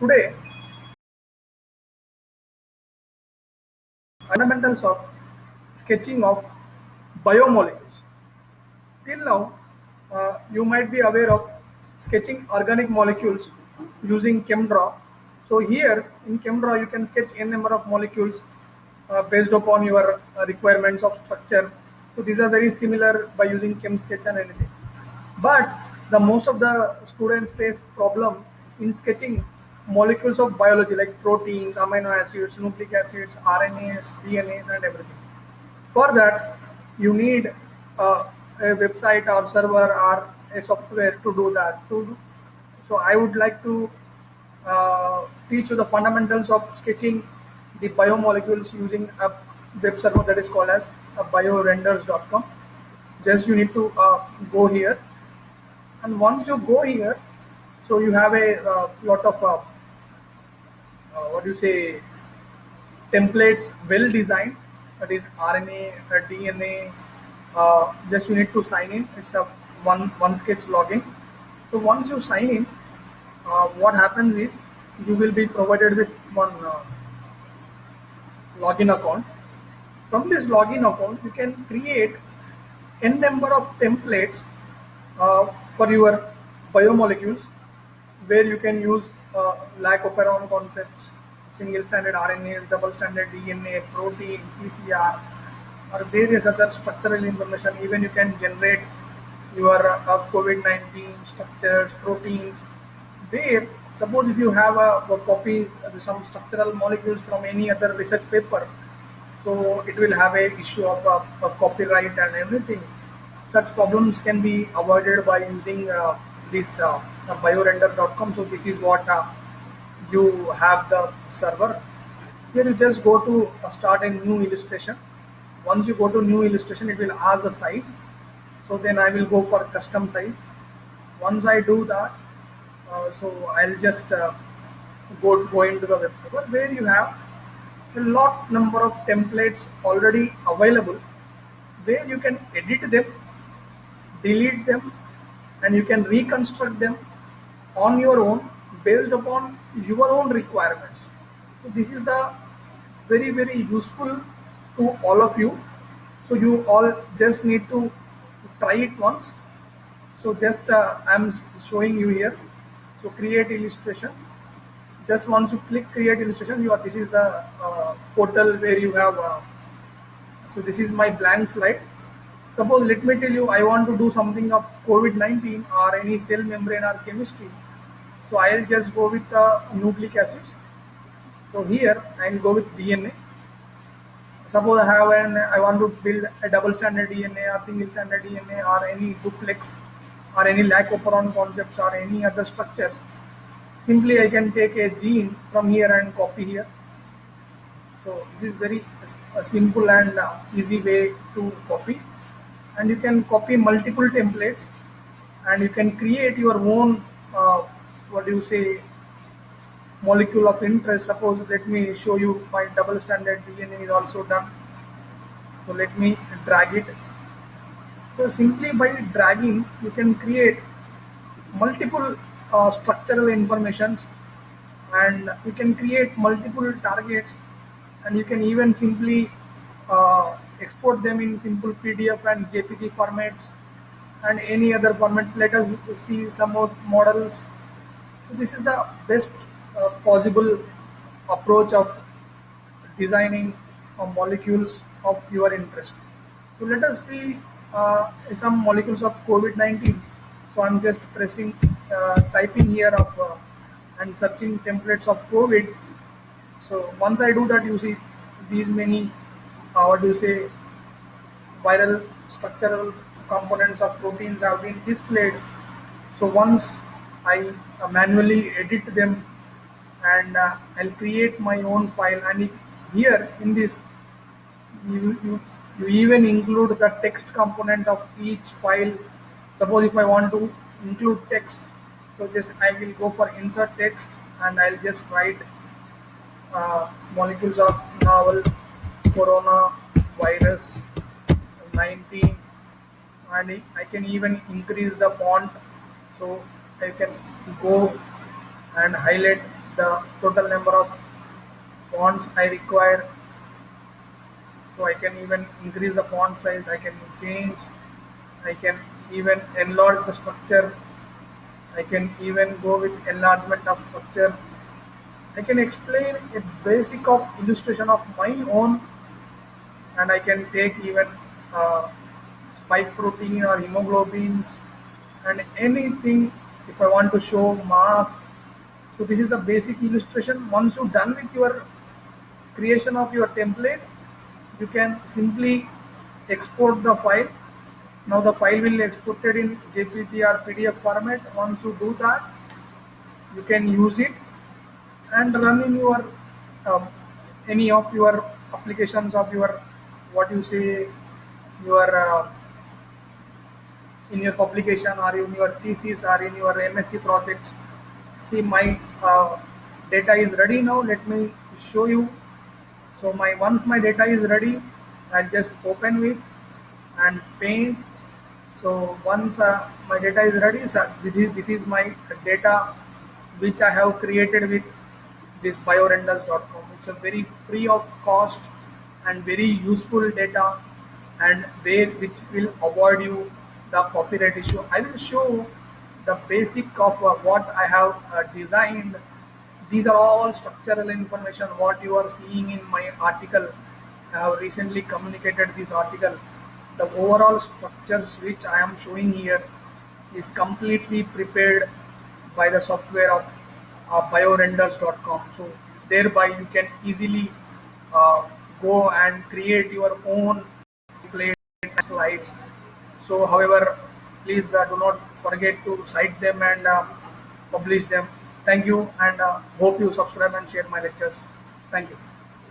Today, fundamentals of sketching of biomolecules. Till now, you might be aware of sketching organic molecules using ChemDraw. So here in ChemDraw, you can sketch n number of molecules based upon your requirements of structure. So these are very similar by using ChemSketch and anything. But the most of the students face problem in sketching molecules of biology like proteins, amino acids, nucleic acids, RNAs, DNAs, and everything. For that, you need a website or server or a software to do that. So I would like to teach you the fundamentals of sketching the biomolecules using a web server that is called as biorenders.com. Just you need to go here, and once you go here, so you have a lot of what do you say templates well designed, that is RNA, DNA. Just you need to sign in. It's a one sketch login. So once you sign in, what happens is you will be provided with one login account. From this login account, you can create n number of templates for your biomolecules, where you can use lac-operon concepts, single-stranded RNAs, double-stranded DNA, protein, PCR, or various other structural information. Even you can generate your COVID-19 structures, proteins, where suppose if you have a copy some structural molecules from any other research paper, so it will have a issue of copyright and everything. Such problems can be avoided by using this biorender.com. So this is what you have the server. Here you just go to start a new illustration. Once you go to new illustration, it will ask the size. So then I will go for custom size. Once I do that, so I'll just go into the web server, where you have a lot number of templates already available, where you can edit them, delete them, and you can reconstruct them on your own based upon your own requirements. So this is the very useful to all of you. So you all just need to try it once. So just I'm showing you here. So create illustration. Just once you click create illustration, you are this is the portal where you have. So this is my blank slide. Suppose let me tell you I want to do something of COVID-19 or any cell membrane or chemistry. So I'll just go with nucleic acids. So here I'll go with DNA. Suppose I want to build a double stranded DNA or single stranded DNA or any duplex or any lac-operon concepts or any other structures. Simply I can take a gene from here and copy here. So this is very simple and easy way to copy, and you can copy multiple templates, and you can create your own what do you say molecule of interest. Suppose let me show you my double stranded DNA is also done. So let me drag it. So simply by dragging, you can create multiple structural informations, and you can create multiple targets, and you can even simply export them in simple PDF and JPG formats and any other formats. Let us see some more models. So this is the best possible approach of designing molecules of your interest. So let us see some molecules of COVID-19. So I'm just pressing, typing here of and searching templates of COVID. So once I do that, you see these many, what do you say, viral structural components of proteins have been displayed. So once I manually edit them, and I'll create my own file, and here in this you even include the text component of each file. Suppose if I want to include text, so just I will go for insert text, and I'll just write molecules of novel coronavirus 19, and I can even increase the font. So I can go and highlight the total number of fonts I require. So I can even increase the font size, I can change, I can even enlarge the structure, I can even go with enlargement of structure. I can explain a basic of illustration of my own, and I can take even uh, spike protein or hemoglobins and anything if I want to show masks. So this is the basic illustration. Once you're done with your creation of your template, you can simply export the file. Now the file will exported in JPG or PDF format. Once you do that, you can use it and run in your um, any of your applications of your what you say your in your publication or in your thesis or in your MSc projects. See my data is ready now. Let me show you. So my once my data is ready, I'll just open with and paint. So once my data is ready, so this is my data which I have created with this biorenders.com. It's a very free of cost and very useful data, and where which will avoid you the copyright issue. I will show the basic of what I have designed. These are all structural information what you are seeing in my article. I have recently communicated this article. The overall structures which I am showing here is completely prepared by the software of biorenders.com. So thereby you can easily uh, go and create your own templates and slides. So however, please do not forget to cite them and publish them. Thank you, and hope you subscribe and share my lectures. Thank you.